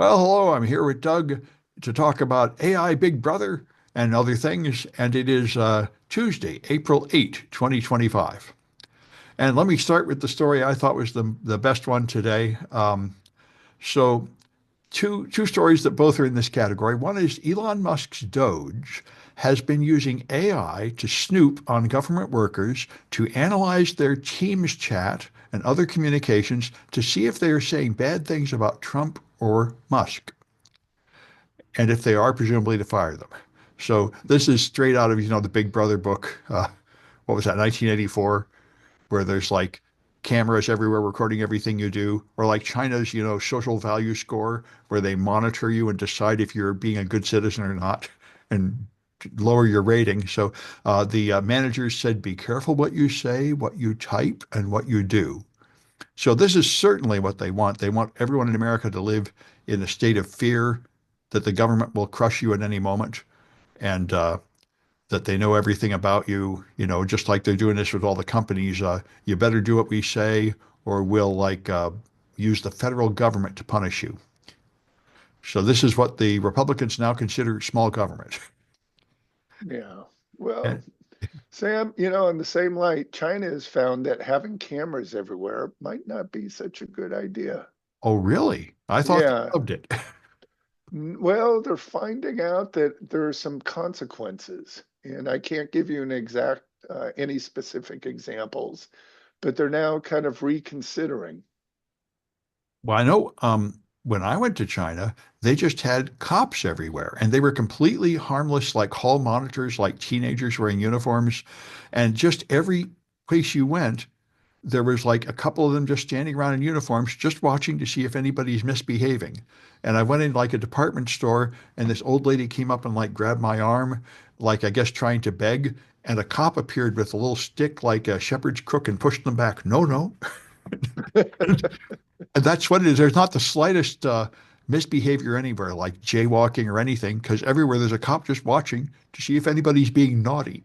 Well, hello, I'm here with Doug to talk about AI Big Brother and other things, and it is Tuesday, April 8, 2025. And let me start with the story I thought was the best one today. So two stories that both are in this category. One is Elon Musk's Doge has been using AI to snoop on government workers to analyze their Teams chat and other communications to see if they are saying bad things about Trump or Musk, and if they are, presumably to fire them. So this is straight out of the Big Brother book. What was that, 1984, where there's like cameras everywhere recording everything you do, or like China's social value score, where they monitor you and decide if you're being a good citizen or not, and lower your rating. So the managers said, be careful what you say, what you type, and what you do. So this is certainly what they want. They want everyone in America to live in a state of fear that the government will crush you at any moment, and that they know everything about you, just like they're doing this with all the companies. You better do what we say, or we'll use the federal government to punish you. So this is what the Republicans now consider small government. Yeah. Well, And, Sam, in the same light, China has found that having cameras everywhere might not be such a good idea. oh, really? I thought they Yeah. loved it. Well, they're finding out that there are some consequences, and I can't give you an exact, any specific examples, but they're now kind of reconsidering. Well, I know when I went to China, they just had cops everywhere, and they were completely harmless, like hall monitors, like teenagers wearing uniforms. And just every place you went, there was like a couple of them just standing around in uniforms, just watching to see if anybody's misbehaving. And I went in like a department store, and this old lady came up and like grabbed my arm, like I guess trying to beg. And a cop appeared with a little stick like a shepherd's crook and pushed them back. No, no. And that's what it is. There's not the slightest misbehavior anywhere, like jaywalking or anything, because everywhere there's a cop just watching to see if anybody's being naughty.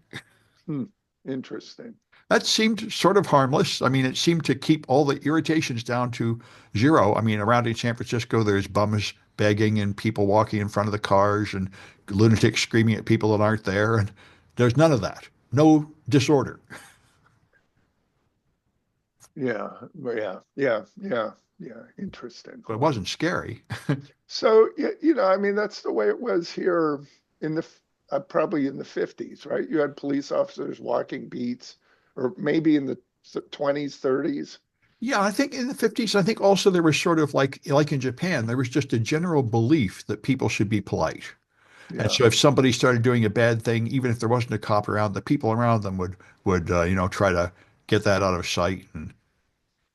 Hmm. Interesting. That seemed sort of harmless. I mean, it seemed to keep all the irritations down to zero. I mean, around in San Francisco, there's bums begging and people walking in front of the cars and lunatics screaming at people that aren't there. And there's none of that. No disorder. Yeah. Yeah. Interesting. But it wasn't scary. So, I mean, that's the way it was here in probably in the 50s, right? You had police officers walking beats, or maybe in the 20s, 30s. Yeah, I think in the 50s, I think also there was sort of like in Japan, there was just a general belief that people should be polite. And Yeah. so if somebody started doing a bad thing, even if there wasn't a cop around, the people around them would try to get that out of sight. And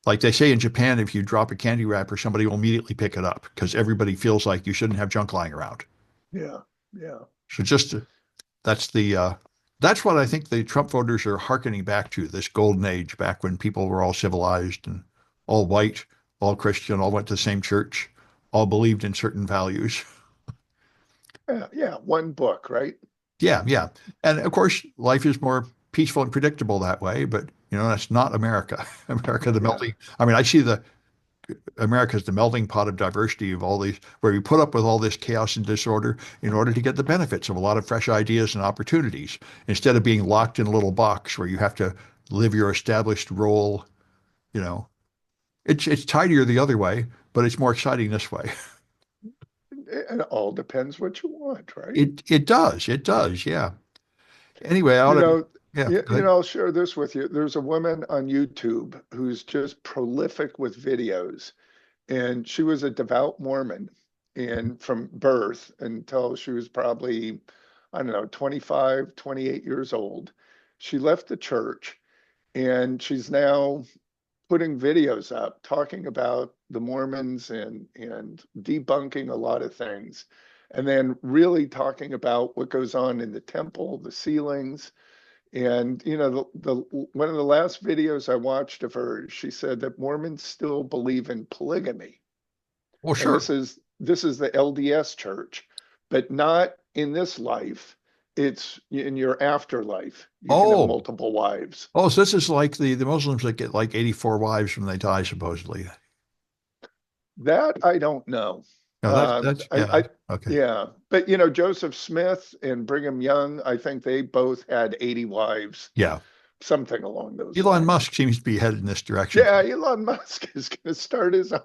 like they say in Japan, if you drop a candy wrapper, somebody will immediately pick it up because everybody feels like you shouldn't have junk lying around. Yeah. Yeah. So that's the that's what I think the Trump voters are hearkening back to, this golden age, back when people were all civilized and all white, all Christian, all went to the same church, all believed in certain values. Yeah. Yeah. One book, right? Yeah, yeah. And of course, life is more peaceful and predictable that way, but that's not America. America, the Yeah. melting. I mean, I see the America's the melting pot of diversity of all these, where we put up with all this chaos and disorder in order to get the benefits of a lot of fresh ideas and opportunities, instead of being locked in a little box where you have to live your established role. You know, it's tidier the other way, but it's more exciting this way. It all depends what you want, right? It does, yeah. Anyway, I ought You to, know, yeah, go ahead. I'll share this with you. There's a woman on YouTube who's just prolific with videos, and she was a devout Mormon and from birth until she was probably, I don't know, 25, 28 years old. She left the church and she's now putting videos up talking about the Mormons and debunking a lot of things. And then really talking about what goes on in the temple, the ceilings, and the one of the last videos I watched of her, she said that Mormons still believe in polygamy. Well, And sure. this is the LDS church, but not in this life. It's in your afterlife. You can have Oh, multiple wives. oh, so this is like the Muslims that get like 84 wives when they die, supposedly. That I don't know. No, that's yeah. I Okay. yeah, but Joseph Smith and Brigham Young, I think they both had 80 wives, Yeah. something along those Elon lines. Musk seems to be headed in this direction. Yeah, Elon Musk is going to start his own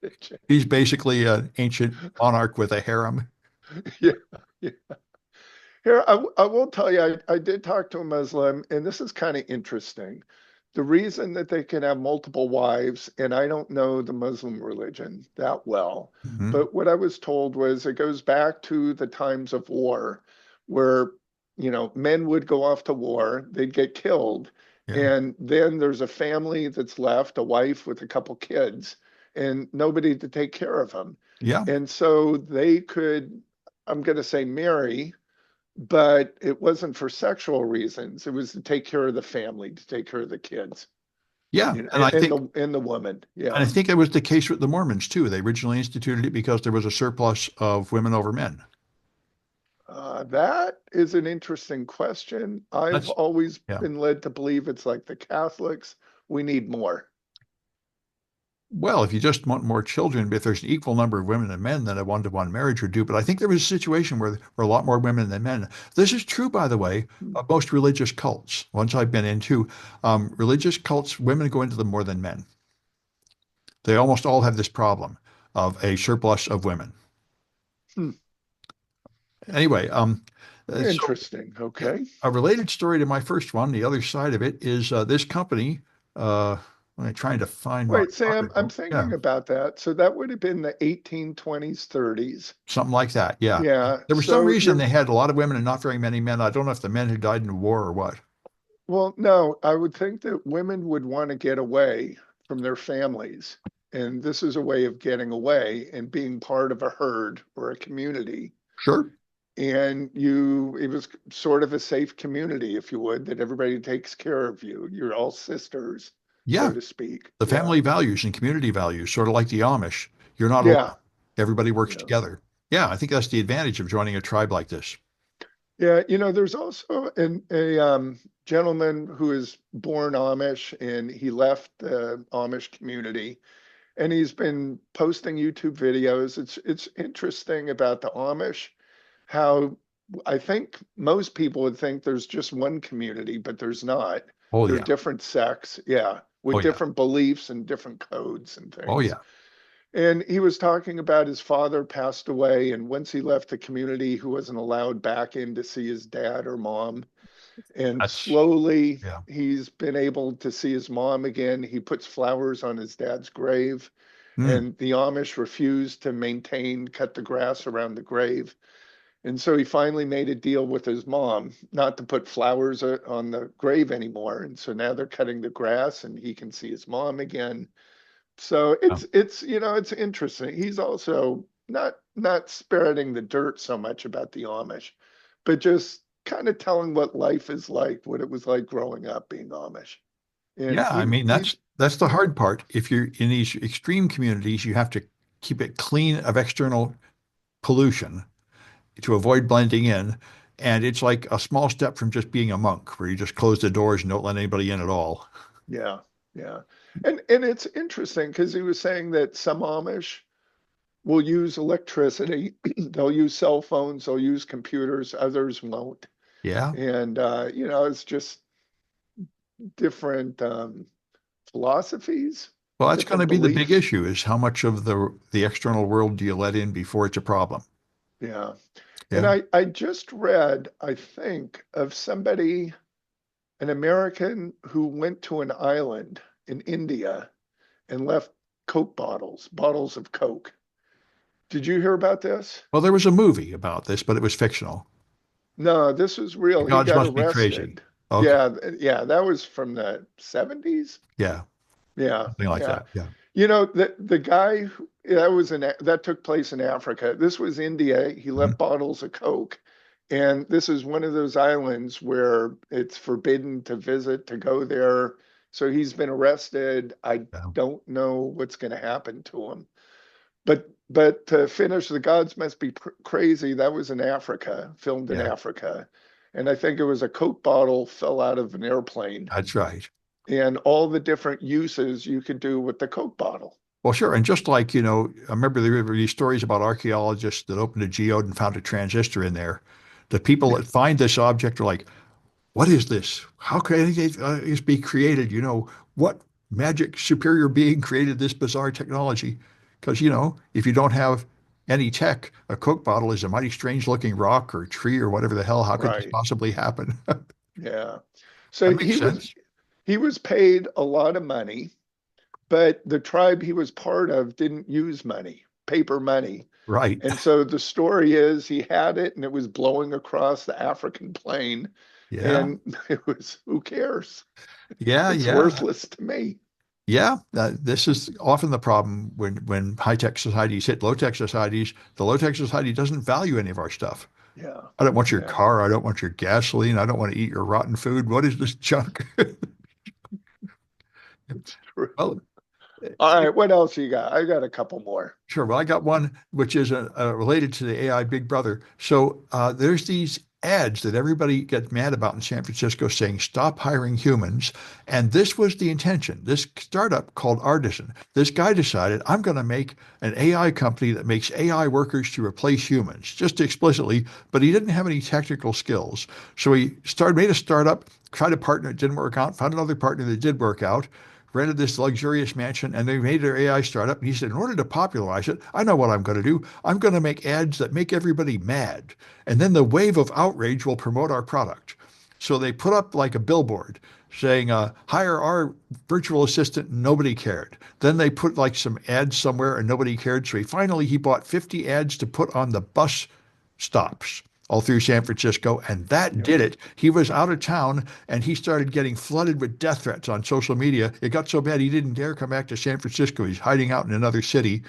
religion. He's basically an ancient monarch with a harem. Yeah, yeah. Here, I will tell you, I did talk to a Muslim, and this is kind of interesting. The reason that they can have multiple wives, and I don't know the Muslim religion that well, Hmm. but what I was told was it goes back to the times of war where, men would go off to war, they'd get killed, Yeah. and then there's a family that's left, a wife with a couple kids, and nobody to take care of them. Yeah. And so they could, I'm going to say, marry, but it wasn't for sexual reasons. It was to take care of the family, to take care of the kids, Yeah. And I and think the woman. and I Yeah. think it was the case with the Mormons too. They originally instituted it because there was a surplus of women over men. That is an interesting question. I've That's always yeah. been led to believe it's like the Catholics. We need more. Well, if you just want more children, if there's an equal number of women and men, then a one-to-one marriage would do. But I think there was a situation where there were a lot more women than men. This is true, by the way, of most religious cults. Ones I've been into, religious cults, women go into them more than men. They almost all have this problem of a surplus of women. Hmm. Anyway, so Interesting. yeah, Okay. a related story to my first one, the other side of it is this company. Uh, I'm trying to find my Wait, Sam, I'm article. Yeah, thinking about that. So that would have been the 1820s, 30s. something like that. Yeah. Yeah. There was some So reason you're, they had a lot of women and not very many men. I don't know if the men had died in war or what. well, no, I would think that women would want to get away from their families. And this is a way of getting away and being part of a herd or a community. Sure. And it was sort of a safe community, if you would, that everybody takes care of you. You're all sisters, so Yeah. to speak. The Yeah. family values and community values, sort of like the Amish. You're not alone. Yeah. Everybody works Yeah. together. Yeah, I think that's the advantage of joining a tribe like this. Yeah. There's also a gentleman who is born Amish and he left the Amish community and he's been posting YouTube videos. It's interesting about the Amish, how I think most people would think there's just one community, but there's not. Oh, There are yeah. different sects, yeah, Oh, with yeah. different beliefs and different codes and Oh, things. yeah. And he was talking about his father passed away, and once he left the community, he wasn't allowed back in to see his dad or mom. And That's, slowly, yeah. he's been able to see his mom again. He puts flowers on his dad's grave, Mm, and the Amish refused to cut the grass around the grave. And so he finally made a deal with his mom not to put flowers on the grave anymore. And so now they're cutting the grass and he can see his mom again. So yeah. it's interesting. He's also not sparing the dirt so much about the Amish, but just kind of telling what life is like, what it was like growing up being Amish. And Yeah, I mean he that's the yeah, hard part. If you're in these extreme communities, you have to keep it clean of external pollution to avoid blending in. And it's like a small step from just being a monk, where you just close the doors and don't let anybody in at all. yeah, yeah. And it's interesting because he was saying that some Amish will use electricity, they'll use cell phones, they'll use computers, others won't. Yeah. And it's just different philosophies, Well, that's going to different be the big beliefs. issue is how much of the external world do you let in before it's a problem? Yeah. And Yeah. I just read, I think, of somebody, an American who went to an island in India and left Coke bottles of Coke. Did you hear about this? Well, there was a movie about this, but it was fictional. No, this was The real. He gods got must be crazy. arrested. Okay. Yeah, yeah, that was from the 70s. Yeah. Yeah, Something like yeah. that. Yeah. The guy that took place in Africa. This was India. He Mhm. left bottles of Coke, and this is one of those islands where it's forbidden to visit, to go there. So he's been arrested. I Yeah. don't know what's going to happen to him. But to finish, The Gods Must Be Crazy. That was in Africa, filmed in Yeah. Africa, and I think it was a Coke bottle fell out of an airplane That's right. and all the different uses you could do with the Coke bottle. Well, sure. And just like, I remember there were these stories about archaeologists that opened a geode and found a transistor in there. The people that find this object are like, what is this? How could anything be created? What magic superior being created this bizarre technology? Because, if you don't have any tech, a Coke bottle is a mighty strange looking rock or tree or whatever the hell. How could this Right. possibly happen? Yeah. That So makes sense. he was paid a lot of money, but the tribe he was part of didn't use money, paper money. Right. And so the story is he had it and it was blowing across the African plain. Yeah. And it was, who cares? Yeah. It's Yeah. worthless to me. Yeah, this is often the problem when high-tech societies hit low-tech societies. The low-tech society doesn't value any of our stuff. Yeah. I don't want your Yeah. car. I don't want your gasoline. I don't want to eat your rotten food. What is this junk? It's true. Well, All right. What else you got? I got a couple more. sure. Well, I got one which is related to the AI Big Brother. So there's these ads that everybody gets mad about in San Francisco saying, stop hiring humans. And this was the intention. This startup called Artisan, this guy decided, I'm going to make an AI company that makes AI workers to replace humans, just explicitly, but he didn't have any technical skills. So he made a startup, tried a partner, it didn't work out, found another partner that did work out, rented this luxurious mansion, and they made their AI startup. And he said, in order to popularize it, I know what I'm going to do. I'm going to make ads that make everybody mad. And then the wave of outrage will promote our product. So they put up like a billboard saying, hire our virtual assistant. And nobody cared. Then they put like some ads somewhere and nobody cared. So he bought 50 ads to put on the bus stops all through San Francisco, and that Yep. did it. He was out of town, and he started getting flooded with death threats on social media. It got so bad he didn't dare come back to San Francisco. He's hiding out in another city.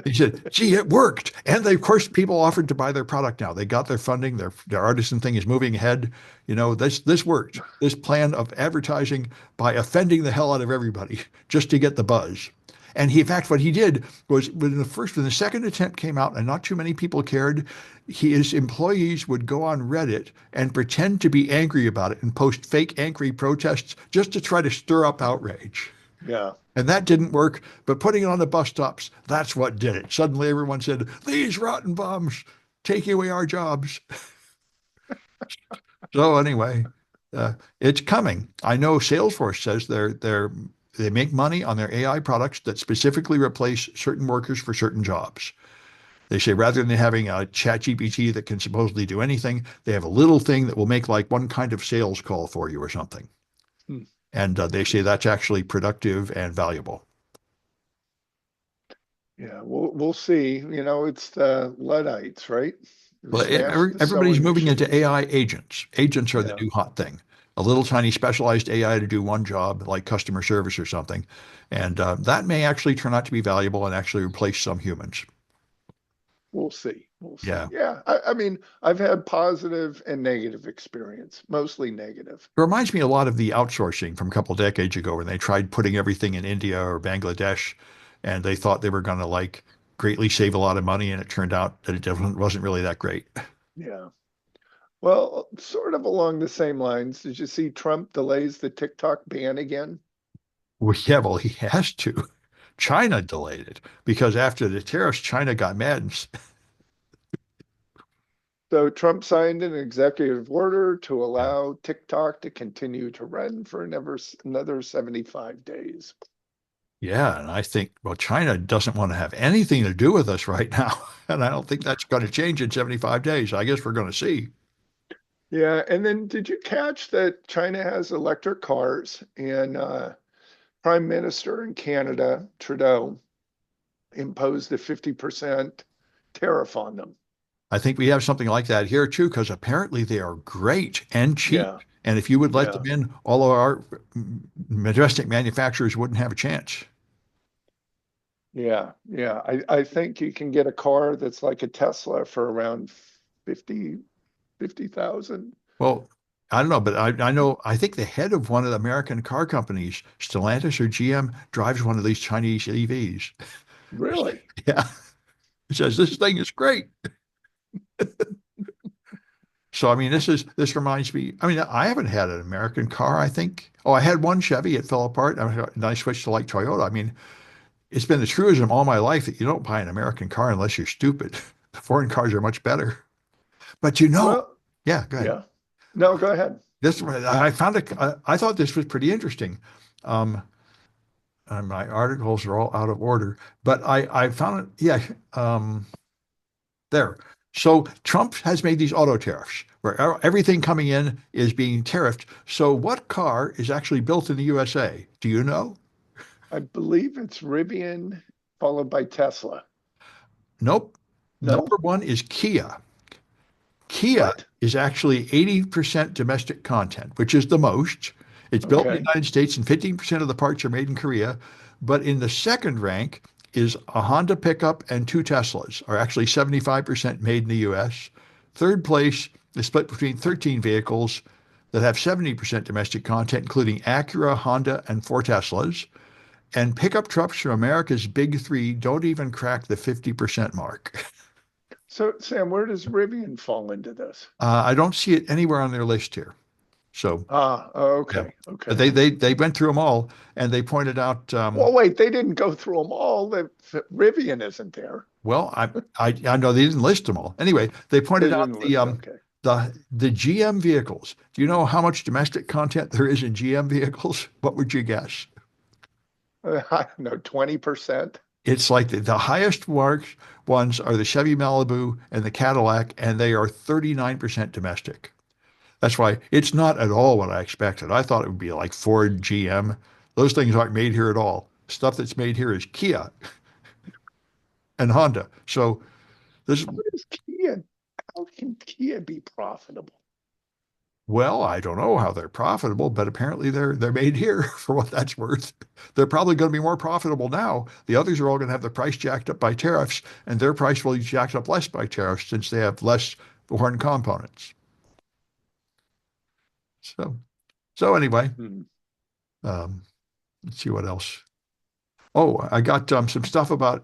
He said, "Gee, it worked!" And they, of course, people offered to buy their product now. They got their funding. Their artisan thing is moving ahead. This worked. This plan of advertising by offending the hell out of everybody just to get the buzz. And in fact, what he did was when the second attempt came out and not too many people cared, his employees would go on Reddit and pretend to be angry about it and post fake angry protests just to try to stir up outrage. Yeah. And that didn't work, but putting it on the bus stops, that's what did it. Suddenly everyone said, these rotten bums taking away our jobs. So anyway, it's coming. I know Salesforce says they make money on their AI products that specifically replace certain workers for certain jobs. They say rather than having a chat GPT that can supposedly do anything, they have a little thing that will make like one kind of sales call for you or something. Hmm. And they say that's actually productive and valuable. Yeah. We'll see. It's the Luddites, right? Who Well, smashed the everybody's sewing moving into machine. AI agents. Agents are the Yeah. new hot thing. A little tiny specialized AI to do one job, like customer service or something. And that may actually turn out to be valuable and actually replace some humans. We'll see. We'll see. Yeah. Yeah. I mean, I've had positive and negative experience, mostly negative. It reminds me a lot of the outsourcing from a couple of decades ago when they tried putting everything in India or Bangladesh and they thought they were going to like greatly save a lot of money and it turned out that it wasn't really that great. Yeah. Well, sort of along the same lines, did you see Trump delays the TikTok ban again? Well, yeah, well, he has to. China delayed it because after the tariffs, China got mad and So Trump signed an executive order to yeah. allow TikTok to continue to run for another 75 days. Yeah, and I think, well, China doesn't want to have anything to do with us right now. And I don't think that's going to change in 75 days. I guess we're going to see. Yeah, and then did you catch that China has electric cars and Prime Minister in Canada, Trudeau, imposed a 50% tariff on them? I think we have something like that here too, because apparently they are great and cheap. Yeah, And if you would let yeah, them in, all of our majestic manufacturers wouldn't have a chance. yeah. I think you can get a car that's like a Tesla for around 50, 50,000. Well, I don't know, but I know, I think the head of one of the American car companies, Stellantis or GM, drives one of these Chinese EVs. Really? Yeah. He says, this thing is great. So, I mean, this reminds me, I mean, I haven't had an American car, I think. Oh, I had one Chevy, it fell apart. And I switched to like Toyota. I mean, it's been a truism all my life that you don't buy an American car unless you're stupid. Foreign cars are much better. But Well, yeah, go ahead. yeah. No, go ahead. This I found it. I thought this was pretty interesting. Um, and my articles are all out of order, but I found it. Yeah, um, there. So Trump has made these auto tariffs where everything coming in is being tariffed. So what car is actually built in the USA? Do you know? I believe it's Rivian followed by Tesla. Nope. Number No? one is Kia. Kia What? is actually 80% domestic content, which is the most. It's built in the Okay. United States and 15% of the parts are made in Korea. But in the second rank is a Honda pickup and two Teslas are actually 75% made in the US. Third place is split between 13 vehicles that have 70% domestic content, including Acura, Honda, and four Teslas. And pickup trucks from America's big three don't even crack the 50% mark. So, Sam, where does Rivian fall into this? I don't see it anywhere on their list here. So, Ah, yeah, okay, but okay. they went through them all, and they pointed out. Well, wait, they didn't go through them all. The Rivian isn't there. Well, I know they didn't list them all. Anyway, they They pointed out didn't list. Okay. the GM vehicles. Do you know how much domestic content there is in GM vehicles? What would you guess? I don't know, 20%. It's like the highest marked ones are the Chevy Malibu and the Cadillac, and they are 39% domestic. That's why it's not at all what I expected. I thought it would be like Ford, GM. Those things aren't made here at all. Stuff that's made here is Kia and Honda. So this, How does Kia, how can Kia be profitable? well, I don't know how they're profitable, but apparently they're made here for what that's worth. They're probably going to be more profitable now. The others are all going to have the price jacked up by tariffs, and their price will be jacked up less by tariffs since they have less foreign components. So so anyway, Hmm. um, let's see what else. Oh, I got some stuff about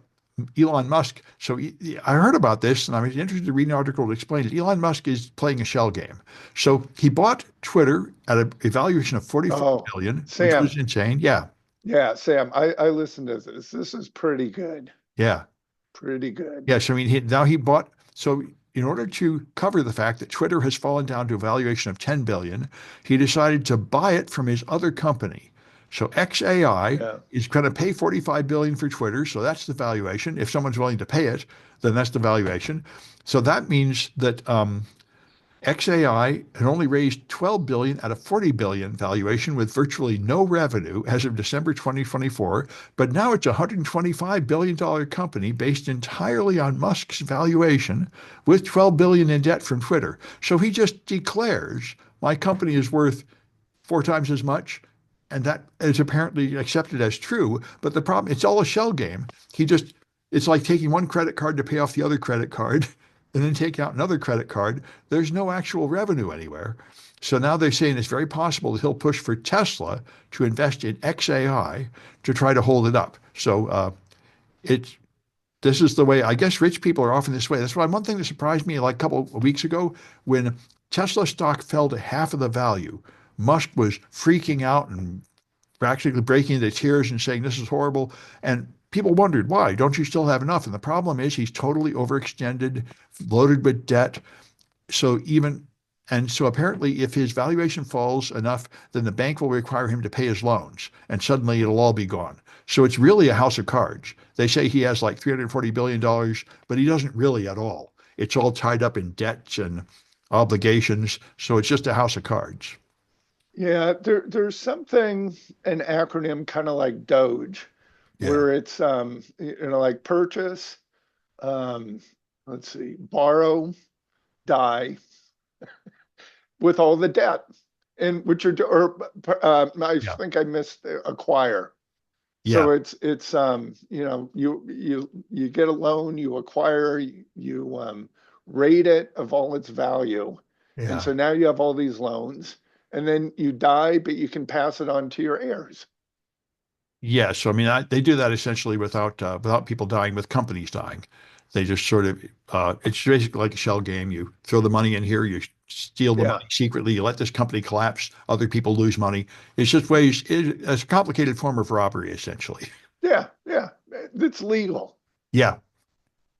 Elon Musk. So I heard about this and I was interested to read an article to explain it. Elon Musk is playing a shell game. So he bought Twitter at a valuation of 44 Oh, billion, which Sam. was insane. Yeah. Yeah, Sam, I listened to this. This is pretty good. Yeah. Pretty good. Yes. I mean, now he bought, so in order to cover the fact that Twitter has fallen down to a valuation of 10 billion, he decided to buy it from his other company. So XAI Yeah. is going to pay 45 billion for Twitter. So that's the valuation. If someone's willing to pay it, then that's the valuation. So that means that XAI had only raised 12 billion at a 40 billion valuation with virtually no revenue as of December 2024, but now it's a $125 billion company based entirely on Musk's valuation with 12 billion in debt from Twitter. So he just declares my company is worth four times as much, and that is apparently accepted as true. But the problem, it's all a shell game. He just, it's like taking one credit card to pay off the other credit card and then taking out another credit card. There's no actual revenue anywhere. So now they're saying it's very possible that he'll push for Tesla to invest in XAI to try to hold it up. So it's this is the way I guess rich people are often this way. That's why one thing that surprised me like a couple of weeks ago when Tesla stock fell to half of the value. Musk was freaking out and practically breaking into tears and saying this is horrible. And people wondered why. Don't you still have enough? And the problem is he's totally overextended, loaded with debt. So even and so apparently if his valuation falls enough, then the bank will require him to pay his loans and suddenly it'll all be gone. So it's really a house of cards. They say he has like $340 billion, but he doesn't really at all. It's all tied up in debts and obligations. So it's just a house of cards. Yeah, there's something, an acronym kind of like Doge, Yeah. where it's like purchase, um, let's see, borrow, die with all the debt. And which are or I Yeah. think I missed acquire. Yeah. So you get a loan, you acquire, you rate it of all its value. And Yeah. so now you have all these loans, and then you die, but you can pass it on to your heirs. Yes, so I mean they do that essentially without people dying, with companies dying. They just sort of it's basically like a shell game. You throw the money in here, you steal the Yeah. money secretly, you let this company collapse, other people lose money. It's just it's a complicated form of robbery essentially. Yeah. Yeah. That's legal Yeah.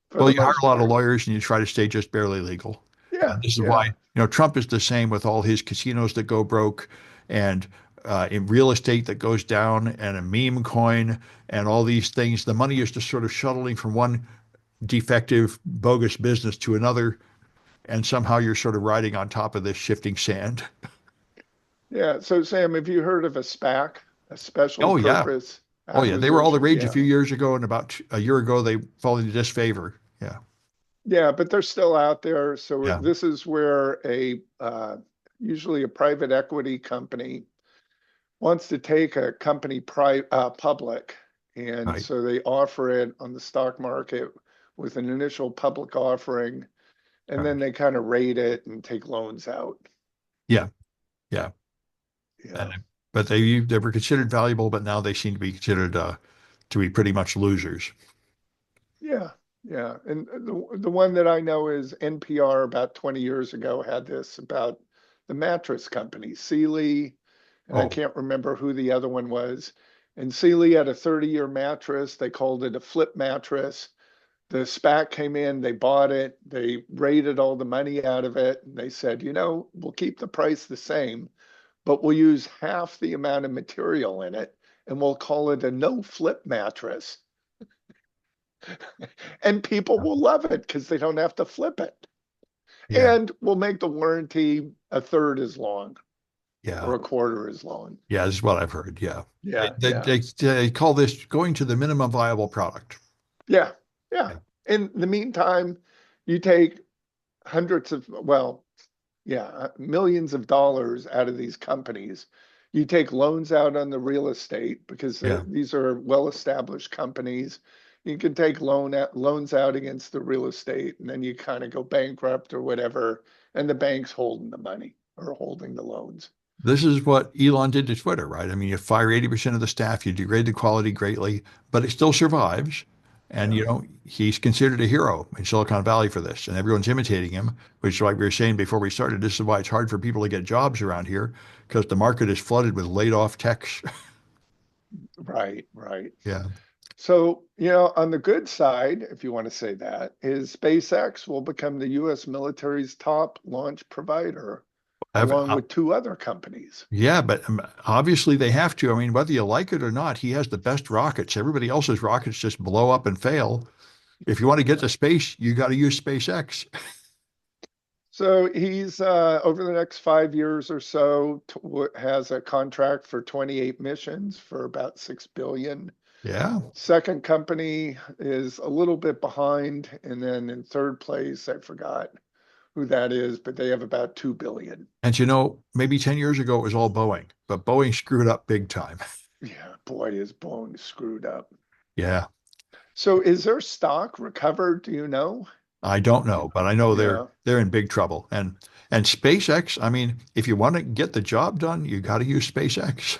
for Well, the you hire most a lot of part. lawyers and you try to stay just barely legal. Yeah, And this is why, yeah, Trump is the same with all his casinos that go broke and in real estate that goes down and a meme coin and all these things. The money is just sort of shuttling from one defective, bogus business to another. And somehow you're sort of riding on top of this shifting sand. yeah. So Sam, have you heard of a SPAC, a special Oh, yeah. purpose Oh, yeah. They were all the acquisition? rage a Yeah. few years ago. And about a year ago, they fall into disfavor. Yeah. Yeah, but they're still out there. So Yeah. this is where usually a private equity company wants to take a company public. And Right. so they offer it on the stock market with an initial public offering, and then Right. they kind of rate it and take loans out. Yeah. Yeah. Yeah. And, but they were considered valuable, but now they seem to be considered to be pretty much losers. Yeah. Yeah. And the one that I know is NPR about 20 years ago had this about the mattress company, Sealy, and I Oh, can't remember who the other one was. And Sealy had a 30-year mattress. They called it a flip mattress. The SPAC came in, they bought it, they raided all the money out of it, and they said, we'll keep the price the same, but we'll use half the amount of material in it, and we'll call it a no flip mattress. And people will love it because they don't have to flip it. yeah. And we'll make the warranty a third as long Yeah. or a quarter as long. Yeah. This is what I've heard. Yeah. They, Yeah, they, yeah, they, they call this going to the minimum viable product. yeah, yeah. Yeah. In the meantime, you take hundreds of, well, yeah, millions of dollars out of these companies. You take loans out on the real estate because Yeah. these are well-established companies. You can take loans out against the real estate, and then you kind of go bankrupt or whatever, and the bank's holding the money or holding the loans. This is what Elon did to Twitter, right? I mean, you fire 80% of the staff, you degrade the quality greatly, but it still survives. And, Yeah, he's considered a hero in Silicon Valley for this, and everyone's imitating him, which is like we were saying before we started. This is why it's hard for people to get jobs around here because the market is flooded with laid off techs. right, right. Yeah. So, on the good side, if you want to say that, is SpaceX will become the US military's top launch provider, I've, along with two other companies. yeah, but obviously they have to. I mean, whether you like it or not, he has the best rockets. Everybody else's rockets just blow up and fail. If you want to get Yeah. to space, you got to use SpaceX. So he's over the next 5 years or so has a contract for 28 missions for about 6 billion. Yeah. Second company is a little bit behind, and then in third place, I forgot who that is, but they have about 2 billion. And maybe 10 years ago it was all Boeing, but Boeing screwed up big time. Yeah, boy, is Boeing screwed up. Yeah. So is their stock recovered? Do you know? I don't know, but I know they're Yeah. they're in big trouble. And SpaceX, I mean, if you want to get the job done, you got to use SpaceX.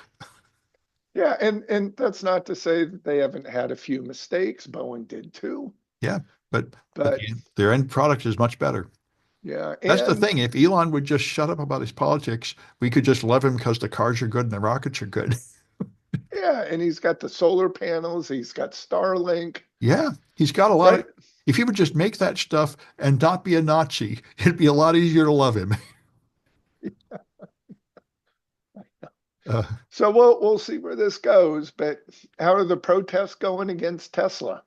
Yeah, and that's not to say that they haven't had a few mistakes. Boeing did too. Yeah, but But their end product is much better. yeah, That's the and thing. If Elon would just shut up about his politics, we could just love him because the cars are good and the rockets are good. yeah, and he's got the solar panels, he's got Starlink, Yeah, he's got a lot of. right? If he would just make that stuff and not be a Nazi, it'd be a lot easier to love him. Uh, So we'll see where this goes, but how are the protests going against Tesla?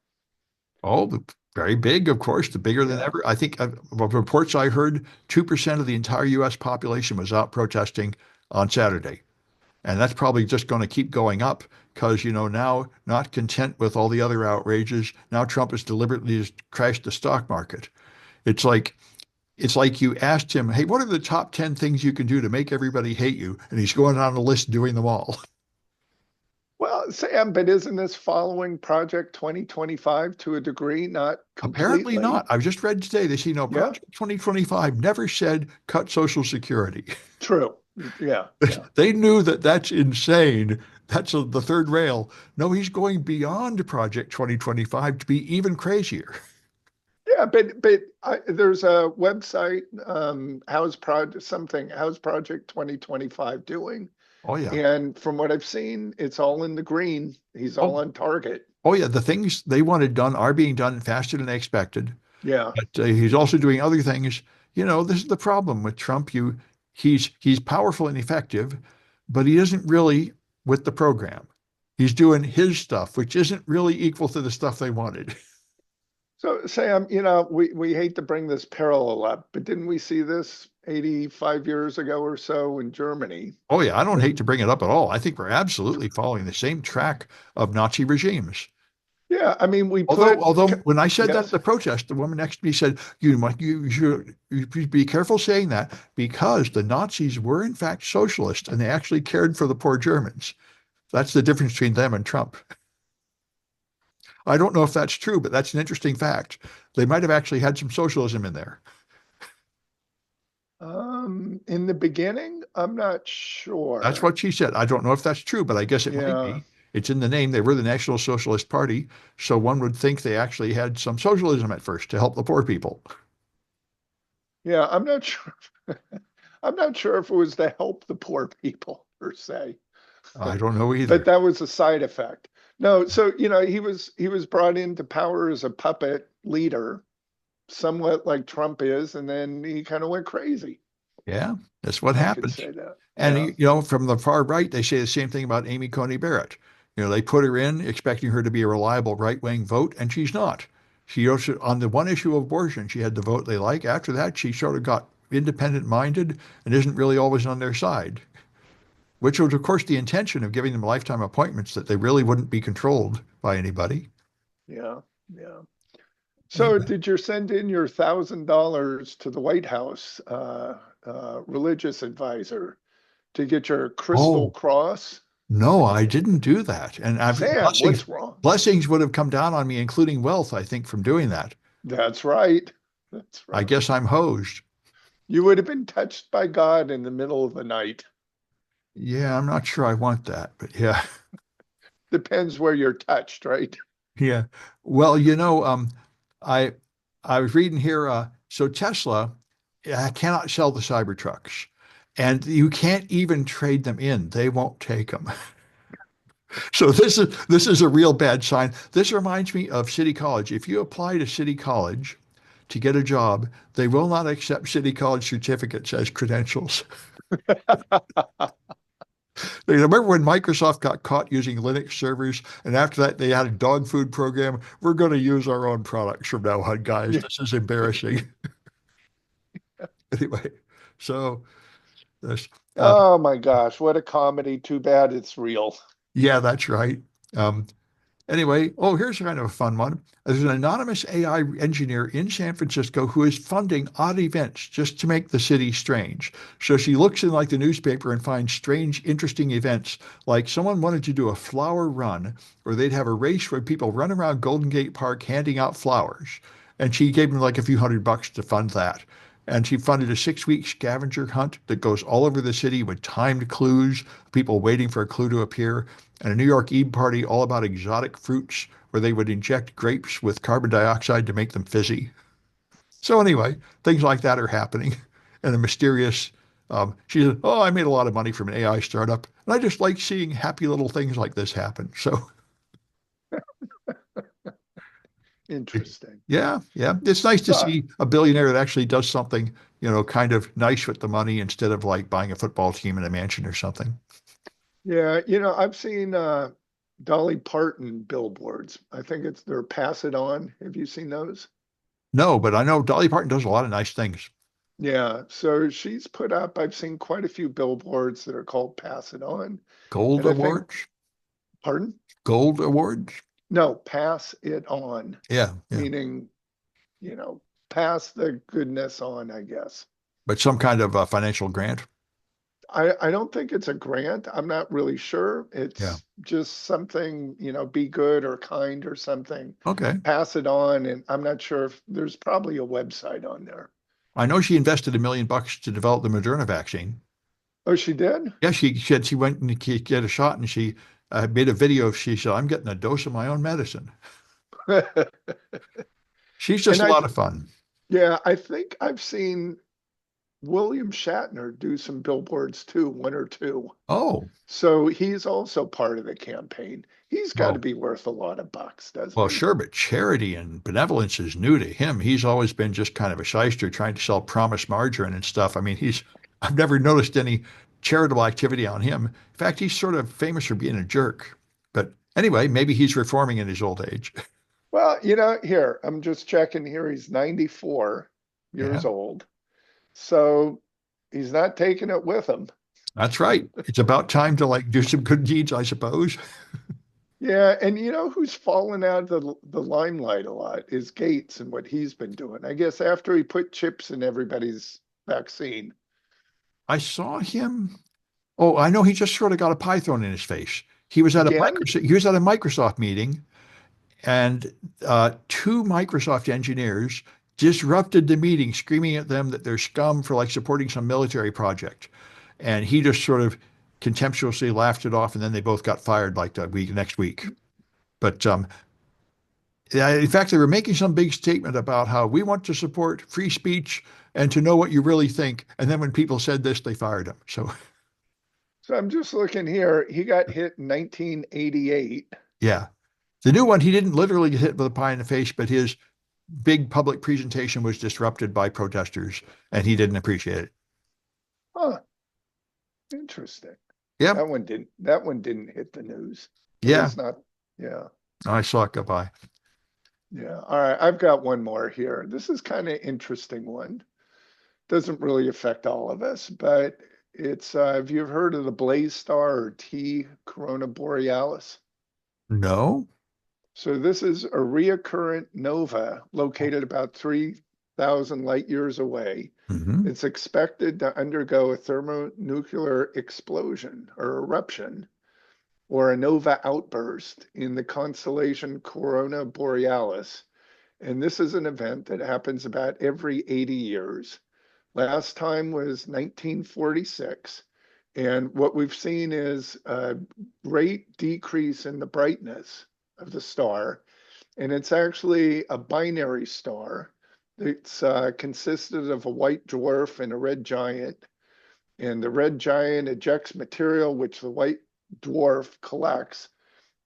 oh, very big, of course, the bigger than Yeah. ever. I think reports I heard, 2% of the entire U.S. population was out protesting on Saturday. And that's probably just going to keep going up because, now not content with all the other outrages, now Trump has deliberately just crashed the stock market. It's like it's like you asked him, hey, what are the top 10 things you can do to make everybody hate you? And he's going down the list doing them all. Well, Sam, but isn't this following Project 2025 to a degree? Not Apparently completely. not. I've just read today they see no Yeah, Project 2025 never said cut Social Security. true. Yeah, yeah. They knew that that's insane. That's the third rail. No, he's going beyond Project 2025 to be even crazier. Yeah, but there's a website, how's Project 2025 doing? Oh yeah. And from what I've seen, it's all in the green. He's all Oh, on target. Oh yeah, the things they wanted done are being done faster than they expected. Yeah. But he's also doing other things. You know, this is the problem with Trump. He's powerful and effective, but he isn't really with the program. He's doing his stuff, which isn't really equal to the stuff they wanted. So, Sam, we hate to bring this parallel up, but didn't we see this 85 years ago or so in Germany Oh yeah, I don't hate when, to bring it up at all. I think we're absolutely following the same track of Nazi regimes. yeah, I mean, we Although, put, although when I said that at yes, the protest, the woman next to me said, you should be careful saying that because the Nazis were in fact socialist and they actually cared for the poor Germans. That's the difference between them and Trump. I don't know if that's true, but that's an interesting fact. They might have actually had some socialism in there. in the beginning, I'm not That's sure. what she said. I don't know if that's true, but I guess it might Yeah. be. It's in the name. They were the National Socialist Party, so one would think they actually had some socialism at first to help the poor people. Yeah, I'm not sure. I'm not sure if it was to help the poor people per se, I don't know but either. that was a side effect. No, so he was brought into power as a puppet leader, somewhat like Trump is, and then he kind of went crazy. Yeah, that's what I could happens. say that. And Yeah. from the far right, they say the same thing about Amy Coney Barrett. They put her in expecting her to be a reliable right-wing vote, and she's not. She also, on the one issue of abortion, she had the vote they like. After that, she sort of got independent-minded and isn't really always on their side, which was, of course, the intention of giving them lifetime appointments that they really wouldn't be controlled by anybody. Yeah. Yeah. So Anyway. did you send in your $1,000 to the White House religious advisor to get your crystal Oh, cross? no, I didn't do that. And Sam, what's wrong? blessings would have come down on me, including wealth, I think, from doing that. That's right. That's I right. guess I'm hosed. You would have been touched by God in the middle of the night. Yeah, I'm not sure I want that, but yeah. Depends where you're touched, right? Yeah. Well, I I was reading here, so Tesla cannot sell the Cybertrucks, and you can't even trade them in. They won't take them. So this is a real bad sign. This reminds me of City College. If you apply to City College to get a job, they will not accept City College certificates as credentials. Remember when Microsoft got caught using Linux servers, and after that they had a dog food program? We're going to use our own products from now on, guys. Yeah. This is embarrassing. Anyway, so this, Oh my gosh, what a comedy. Too bad it's real. yeah, that's right. Um, Anyway, oh, here's kind of a fun one. There's an anonymous AI engineer in San Francisco who is funding odd events just to make the city strange. So she looks in like the newspaper and finds strange, interesting events. Like someone wanted to do a flower run where they'd have a race where people run around Golden Gate Park handing out flowers. And she gave them like a few $100 to fund that. And she funded a 6-week scavenger hunt that goes all over the city with timed clues, people waiting for a clue to appear, and a New York Eve party all about exotic fruits where they would inject grapes with carbon dioxide to make them fizzy. So anyway, things like that are happening. And a mysterious, she said, "Oh, I made a lot of money from an AI startup, and I just like seeing happy little things like this happen." So Interesting. yeah, yeah, it's nice to So, see a billionaire that actually does something, kind of nice with the money instead of like buying a football team in a mansion or something. yeah, I've seen Dolly Parton billboards. I think they're Pass It On. Have you seen those? No, but I know Dolly Parton does a lot of nice things. Yeah, so she's put up, I've seen quite a few billboards that are called Pass It On. Gold And I think, awards, pardon? gold awards. No, pass it on, Yeah, yeah. meaning, pass the goodness on, I guess. But some kind of financial grant. I don't think it's a grant. I'm not really sure. Yeah. It's just something, be good or kind or something. Okay. Pass it on. And I'm not sure if there's probably a website on there. I know she invested $1 million to develop the Moderna vaccine. Oh, she did? Yeah, she said she went and get a shot, and she made a video. She said, "I'm getting a dose of my own medicine." She's just And a lot of fun. yeah, I think I've seen William Shatner do some billboards too, one or two. Oh, So he's also part of the campaign. He's got to well, be worth a lot of bucks, doesn't well, he? sure, but charity and benevolence is new to him. He's always been just kind of a shyster trying to sell promised margarine and stuff. I mean, I've never noticed any charitable activity on him. In fact, he's sort of famous for being a jerk. But anyway, maybe he's reforming in his old age. Well, here, I'm just checking here. He's 94 Yeah, years old. So he's not taking it with him. that's right. It's about time to like do some good deeds, I suppose. Yeah, and you know who's fallen out of the limelight a lot is Gates and what he's been doing. I guess after he put chips in everybody's vaccine. I saw him. Oh, I know he just sort of got a pie thrown in his face. Again? He was at a Microsoft meeting, and two Microsoft engineers disrupted the meeting, screaming at them that they're scum for like supporting some military project. And he just sort of contemptuously laughed it off, and then they both got fired like the next week. But yeah, in fact, they were making some big statement about how we want to support free speech and to know what you really think. And then when people said this, they fired him. So So I'm just looking here. He got hit in 1988. yeah, the new one, he didn't literally get hit with a pie in the face, but his big public presentation was disrupted by protesters, and he didn't appreciate it. Huh, interesting. Yep. That one didn't hit the news. At Yeah. least not. Yeah. I saw it go by. Yeah. All right. I've got one more here. This is kind of interesting one. Doesn't really affect all of us, but it's have you heard of the Blaze Star or T Corona Borealis? No. So this is a recurrent nova located about 3,000 light years away. Hmm. It's expected to undergo a thermonuclear explosion or eruption or a nova outburst in the constellation Corona Borealis. And this is an event that happens about every 80 years. Last time was 1946. And what we've seen is a great decrease in the brightness of the star. And it's actually a binary star. It's consisted of a white dwarf and a red giant. And the red giant ejects material which the white dwarf collects.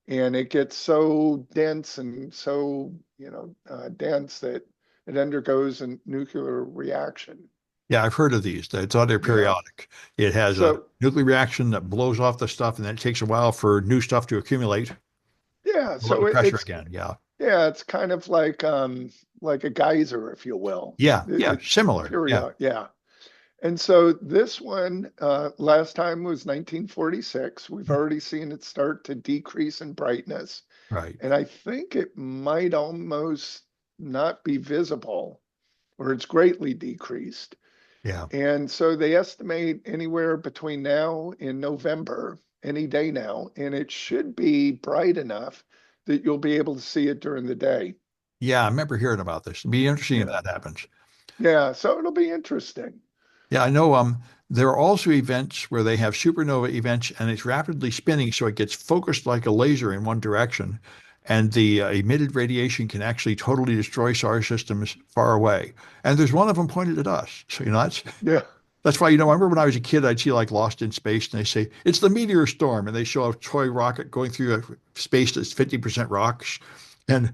And it gets so dense and so, dense that it undergoes a nuclear reaction. Yeah, I've heard of these. It's on their Yeah. periodic. It has a So nuclear reaction that blows off the stuff, and then it takes a while for new stuff to accumulate yeah, below so the pressure it's again. Yeah. it's kind of like a geyser, if you will. Yeah. Yeah. It's Similar. Yeah. period. Yeah. And so this one last time was 1946. We've already seen it start to decrease in brightness. Right. And I think it might almost not be visible or it's greatly decreased. Yeah. And so they estimate anywhere between now and November, any day now, and it should be bright enough that you'll be able to see it during the day. Yeah. I remember hearing about this. It'd be interesting if Yeah. that happens. Yeah. So it'll be interesting. Yeah, I know. There are also events where they have supernova events, and it's rapidly spinning, so it gets focused like a laser in one direction, and the emitted radiation can actually totally destroy star systems far away. And there's one of them pointed at us. So Yeah. that's why, I remember when I was a kid, I'd see like Lost in Space, and they say it's the meteor storm, and they show a toy rocket going through a space that's 50% rocks, and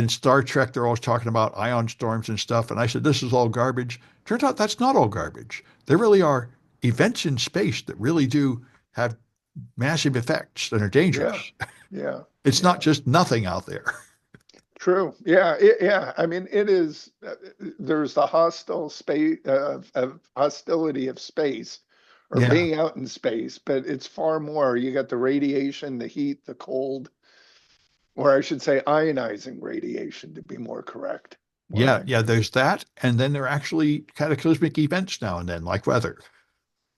Star Trek, they're always talking about ion storms and stuff. And I said, this is all garbage. Turns out that's not all garbage. There really are events in space that really do have massive effects that are Yeah. dangerous. Yeah. It's not Yeah. just nothing out there. True. Yeah. Yeah. I mean, it is, there's the hostile space, of hostility of space or Yeah. being out in space, but it's far more. You got the radiation, the heat, the cold, or I should say ionizing radiation to be more correct, more Yeah. Yeah. accurate. There's that. And then there are actually cataclysmic events now and then, like weather.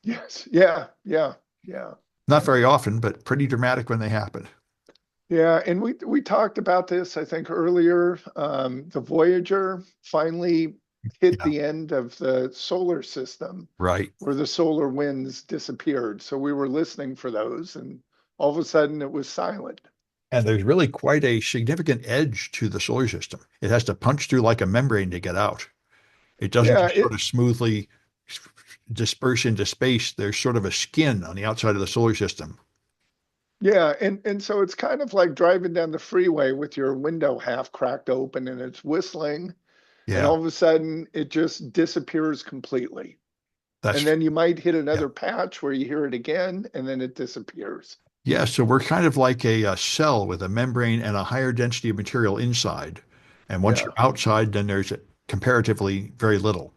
Yes. Yeah. Yeah. Yeah. Not Yeah. very often, but pretty dramatic when they happen. Yeah. And we talked about this, I think, earlier. The Voyager finally hit Yeah. the end of the solar system Right. where the solar winds disappeared. So we were listening for those, and all of a sudden it was silent. And there's really quite a significant edge to the solar system. It has to punch through like a membrane to get out. It doesn't Yeah. just sort of smoothly disperse into space, there's sort of a skin on the outside of the solar system. Yeah, and so it's kind of like driving down the freeway with your window half cracked open and it's whistling, and Yeah, all of a sudden it just disappears completely. And that's then you might hit yeah. another patch where you hear it again, and then it disappears. Yeah, so we're kind of like a cell with a membrane and a higher density of material inside. And once Yeah. you're outside, then there's comparatively very little.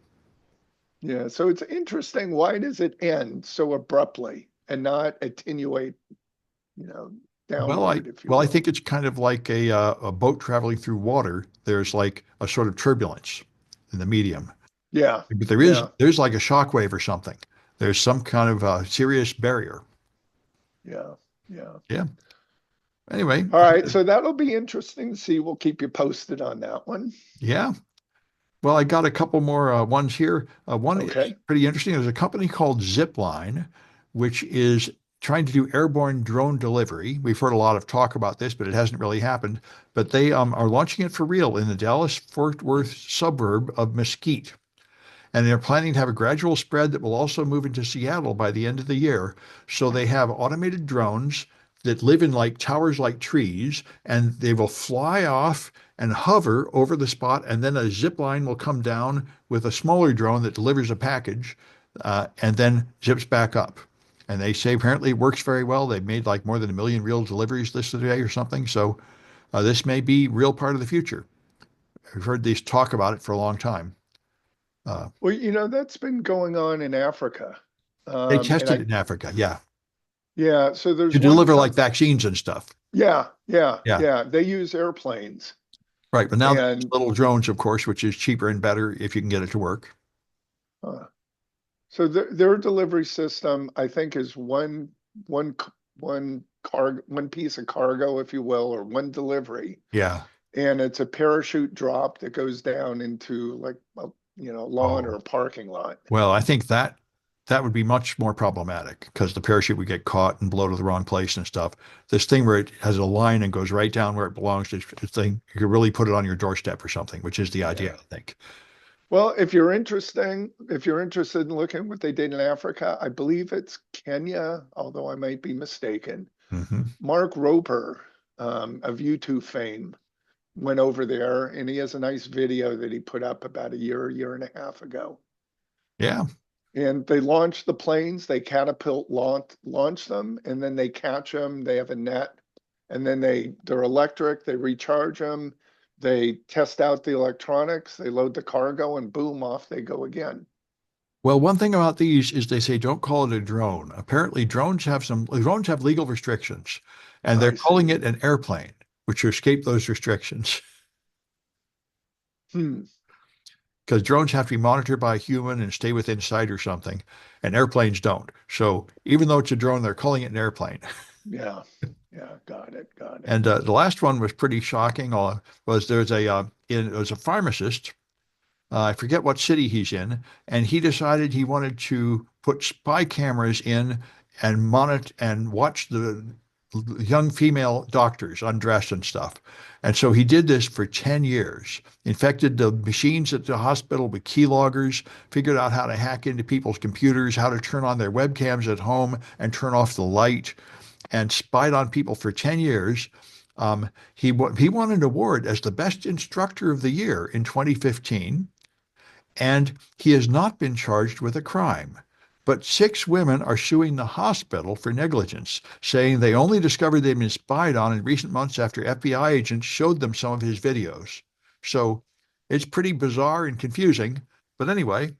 Yeah. So it's interesting. Why does it end so abruptly and not attenuate, you know, Well, I downward, if you well, I will? think it's kind of like a boat traveling through water. There's like a sort of turbulence in the medium, Yeah. but Yeah. there's like a shock wave or something. There's some kind of serious barrier. Yeah. Yeah. Yeah. Anyway, All right. So that'll be interesting to see. We'll keep you posted on that one. yeah. Well, I got a couple more ones here. One is Okay. pretty interesting. There's a company called Zipline, which is trying to do airborne drone delivery. We've heard a lot of talk about this, but it hasn't really happened. But they are launching it for real in the Dallas-Fort Worth suburb of Mesquite. And they're planning to have a gradual spread that will also move into Seattle by the end of the year. So they have automated drones that live in like towers like trees, and they will fly off and hover over the spot, and then a zip line will come down with a smaller drone that delivers a package, and then zips back up. And they say apparently it works very well. They've made like more than 1 million real deliveries this day or something. So this may be real part of the future. I've heard these talk about it for a long time. Uh, Well, that's been going on in Africa. They And tested it in Africa. Yeah. yeah, so To there's one deliver like comp. vaccines and stuff. Yeah. Yeah. Yeah. Yeah. They use airplanes. Right. But now there's And little drones, of course, which is cheaper and better if you can get it to work. uh, so their delivery system, I think, is one one piece of cargo, if you will, or one delivery, Yeah. and it's a parachute drop that goes down into like a lawn or Oh, a parking lot. well, I think that would be much more problematic because the parachute would get caught and blow to the wrong place and stuff. This thing where it has a line and goes right down where it belongs, this thing, you could really put it on your doorstep or something, which is the idea, Yeah. I think. Well, if you're interested in looking at what they did in Africa, I believe it's Kenya, although I might be mistaken. Hmm. Mark Roper, of YouTube fame, went over there, and he has a nice video that he put up about a year and a half ago. Yeah. And they launch the planes, they launch them, and then they catch them. They have a net, and then they're electric. They recharge them. They test out the electronics. They load the cargo, and boom, off they go again. Well, one thing about these is they say don't call it a drone. Apparently, drones have legal restrictions, and they're I calling see. it an airplane, which escape those restrictions. Hmm. Because drones have to be monitored by a human and stay within sight or something, and airplanes don't. So even though it's a drone, they're calling it an airplane. Yeah. Yeah. Got it. Got it. And the last one was pretty shocking. Was there's it was a pharmacist. I forget what city he's in, and he decided he wanted to put spy cameras in and monitor and watch the young female doctors undressed and stuff. And so he did this for 10 years, infected the machines at the hospital with keyloggers, figured out how to hack into people's computers, how to turn on their webcams at home and turn off the light, and spied on people for 10 years. He won an award as the best instructor of the year in 2015, and he has not been charged with a crime. But 6 women are suing the hospital for negligence, saying they only discovered they'd been spied on in recent months after FBI agents showed them some of his videos. So it's pretty bizarre and confusing. But anyway,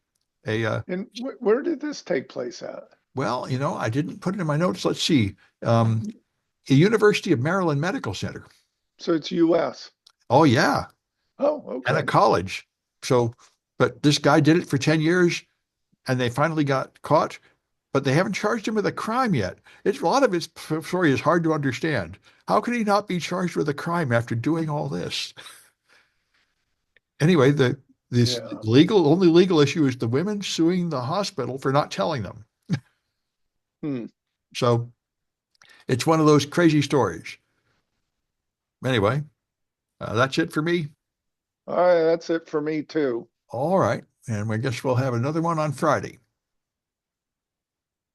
a And where did this take place at? well, I didn't put it in my notes. Let's see. Um, the University of Maryland Medical Center. So it's U.S. Oh yeah, Oh, and a okay. college. So, but this guy did it for 10 years and they finally got caught, but they haven't charged him with a crime yet. It's a lot of his story is hard to understand. How can he not be charged with a crime after doing all this? Anyway, the this Yeah. only legal issue is the women suing the hospital for not telling them. Hmm. So it's one of those crazy stories. Anyway, that's it for me. All right, that's it for me too. All right. And I guess we'll have another one on Friday.